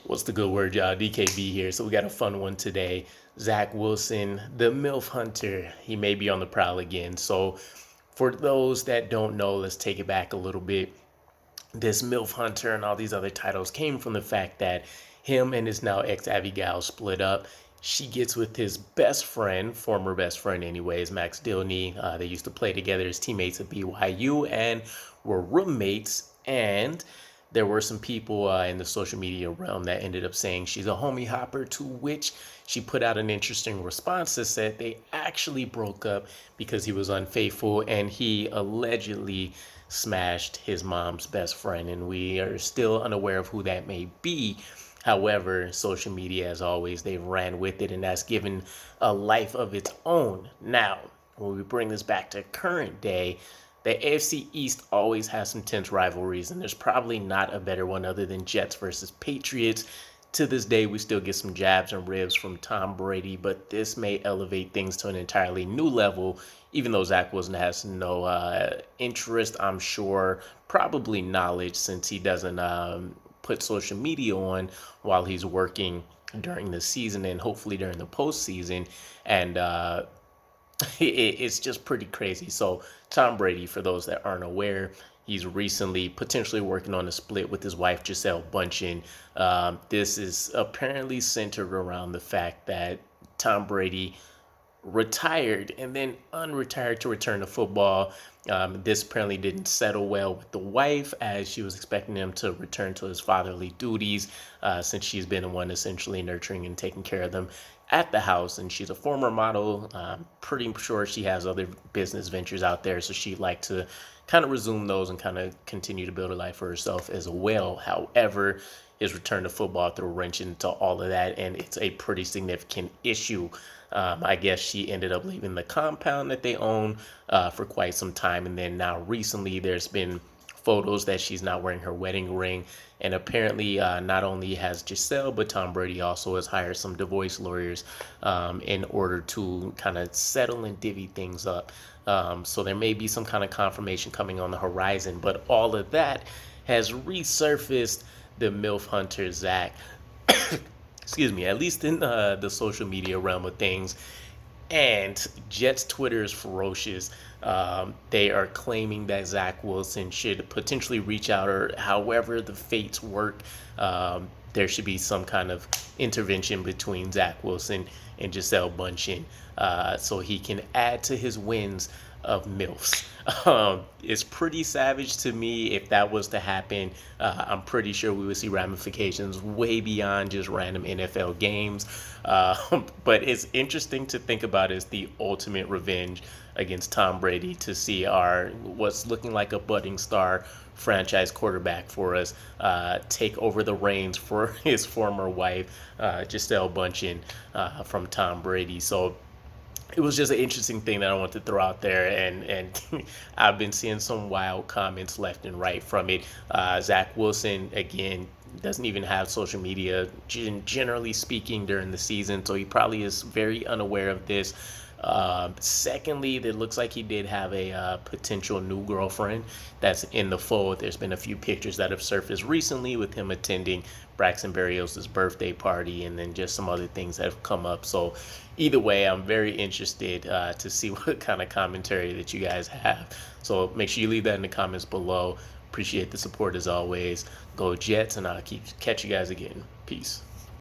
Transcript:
What's the good word, y'all? DKB here. So we got a fun one today. Zach Wilson, the MILF Hunter, he may be on the prowl again. So for those that don't know, let's take it back a little bit. This MILF Hunter and all these other titles came from the fact that him and his now ex-Abigail split up. She gets with his best friend, former best friend anyways, Max Dilney. They used to play together as teammates at BYU and were roommates. And there were some people in the social media realm that ended up saying she's a homie hopper, to which she put out an interesting response that said they actually broke up because he was unfaithful and he allegedly smashed his mom's best friend. And we are still unaware of who that may be. However, social media, as always, they've ran with it, and that's given a life of its own. Now, when we bring this back to current day, the AFC East always has some tense rivalries, and there's probably not a better one other than Jets versus Patriots. To this day, we still get some jabs and ribs from Tom Brady, but this may elevate things to an entirely new level, even though Zach Wilson has no interest, I'm sure, probably knowledge, since he doesn't put social media on while he's working during the season and hopefully during the postseason. And it's just pretty crazy. So Tom Brady, for those that aren't aware, he's recently potentially working on a split with his wife, Gisele Bündchen. This is apparently centered around the fact that Tom Brady retired and then unretired to return to football. This apparently didn't settle well with the wife, as she was expecting him to return to his fatherly duties, since she's been the one essentially nurturing and taking care of them at the house. And she's a former model. Pretty sure she has other business ventures out there, so she'd like to kind of resume those and kind of continue to build a life for herself as well. However, his return to football threw a wrench into all of that, and it's a pretty significant issue. I guess she ended up leaving the compound that they own for quite some time, and then now recently there's been photos that she's not wearing her wedding ring. And apparently not only has Gisele, but Tom Brady also has hired some divorce lawyers in order to kind of settle and divvy things up. So there may be some kind of confirmation coming on the horizon, but all of that has resurfaced the MILF Hunter Zach. Excuse me, at least in the social media realm of things. And Jets Twitter is ferocious. They are claiming that Zach Wilson should potentially reach out, or however the fates work, there should be some kind of intervention between Zach Wilson and Gisele Bündchen, so he can add to his wins of MILFs. It's pretty savage to me if that was to happen. I'm pretty sure we would see ramifications way beyond just random NFL games. But it's interesting to think about as the ultimate revenge against Tom Brady, to see what's looking like a budding star franchise quarterback for us take over the reins for his former wife, Gisele Bündchen, from Tom Brady. So it was just an interesting thing that I wanted to throw out there, and I've been seeing some wild comments left and right from it. Zach Wilson, again, doesn't even have social media, generally speaking, during the season, so he probably is very unaware of this. Secondly, it looks like he did have a potential new girlfriend that's in the fold. There's been a few pictures that have surfaced recently with him attending Braxton Berrios' birthday party, and then just some other things that have come up. So either way, I'm very interested to see what kind of commentary that you guys have. So make sure you leave that in the comments below. Appreciate the support as always. Go Jets, and I'll catch you guys again. Peace.